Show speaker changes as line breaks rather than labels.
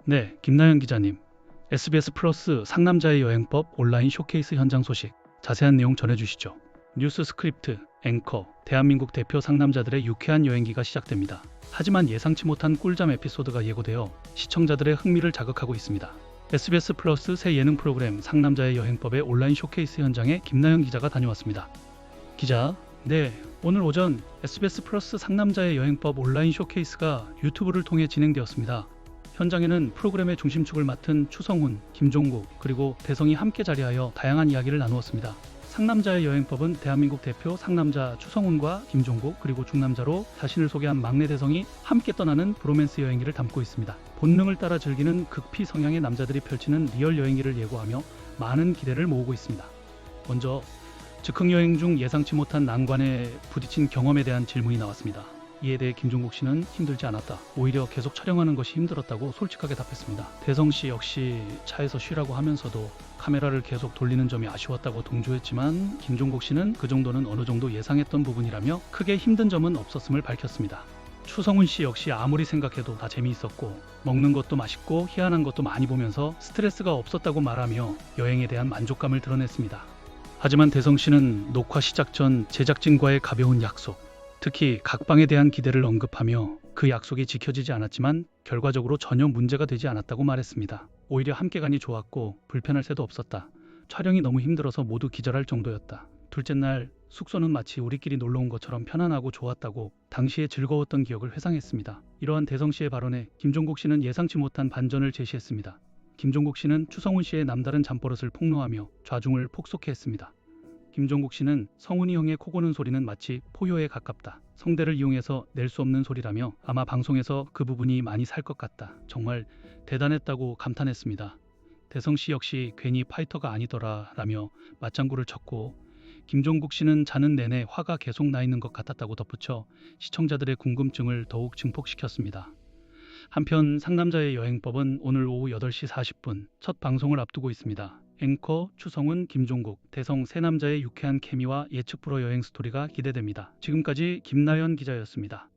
네, 김나연 기자님. SBS 플러스 상남자의 여행법 온라인 쇼케이스 현장 소식 자세한 내용 전해주시죠. 뉴스 스크립트, 앵커, 대한민국 대표 상남자들의 유쾌한 여행기가 시작됩니다. 하지만 예상치 못한 꿀잠 에피소드가 예고되어 시청자들의 흥미를 자극하고 있습니다. SBS 플러스 새 예능 프로그램 상남자의 여행법의 온라인 쇼케이스 현장에 김나연 기자가 다녀왔습니다. 기자, 네, 오늘 오전 SBS 플러스 상남자의 여행법 온라인 쇼케이스가 유튜브를 통해 진행되었습니다. 현장에는 프로그램의 중심축을 맡은 추성훈, 김종국, 그리고 대성이 함께 자리하여 다양한 이야기를 나누었습니다. 상남자의 여행법은 대한민국 대표 상남자 추성훈과 김종국 그리고 중남자로 자신을 소개한 막내 대성이 함께 떠나는 브로맨스 여행기를 담고 있습니다. 본능을 따라 즐기는 극피 성향의 남자들이 펼치는 리얼 여행기를 예고하며 많은 기대를 모으고 있습니다. 먼저 즉흥 여행 중 예상치 못한 난관에 부딪힌 경험에 대한 질문이 나왔습니다. 이에 대해 김종국 씨는 힘들지 않았다. 오히려 계속 촬영하는 것이 힘들었다고 솔직하게 답했습니다. 대성 씨 역시 차에서 쉬라고 하면서도 카메라를 계속 돌리는 점이 아쉬웠다고 동조했지만 김종국 씨는 그 정도는 어느 정도 예상했던 부분이라며 크게 힘든 점은 없었음을 밝혔습니다. 추성훈 씨 역시 아무리 생각해도 다 재미있었고 먹는 것도 맛있고 희한한 것도 많이 보면서 스트레스가 없었다고 말하며 여행에 대한 만족감을 드러냈습니다. 하지만 대성 씨는 녹화 시작 전 제작진과의 가벼운 약속, 특히 각방에 대한 기대를 언급하며 그 약속이 지켜지지 않았지만 결과적으로 전혀 문제가 되지 않았다고 말했습니다. 오히려 함께 가니 좋았고 불편할 새도 없었다. 촬영이 너무 힘들어서 모두 기절할 정도였다. 둘째 날 숙소는 마치 우리끼리 놀러 온 것처럼 편안하고 좋았다고 당시에 즐거웠던 기억을 회상했습니다. 이러한 대성 씨의 발언에 김종국 씨는 예상치 못한 반전을 제시했습니다. 김종국 씨는 추성훈 씨의 남다른 잠버릇을 폭로하며 좌중을 폭소케했습니다. 김종국 씨는 성훈이 형의 코 고는 소리는 마치 포효에 가깝다. 성대를 이용해서 낼 수 없는 소리라며 아마 방송에서 그 부분이 많이 살 것 같다. 정말 대단했다고 감탄했습니다. 대성 씨 역시 괜히 파이터가 아니더라 라며 맞장구를 쳤고 김종국 씨는 자는 내내 화가 계속 나 있는 것 같았다고 덧붙여 시청자들의 궁금증을 더욱 증폭시켰습니다. 한편 상남자의 여행법은 오늘 오후 8시 40분 첫 방송을 앞두고 있습니다. 앵커 추성훈, 김종국, 대성 세 남자의 유쾌한 케미와 예측 불허 여행 스토리가 기대됩니다. 지금까지 김나연 기자였습니다.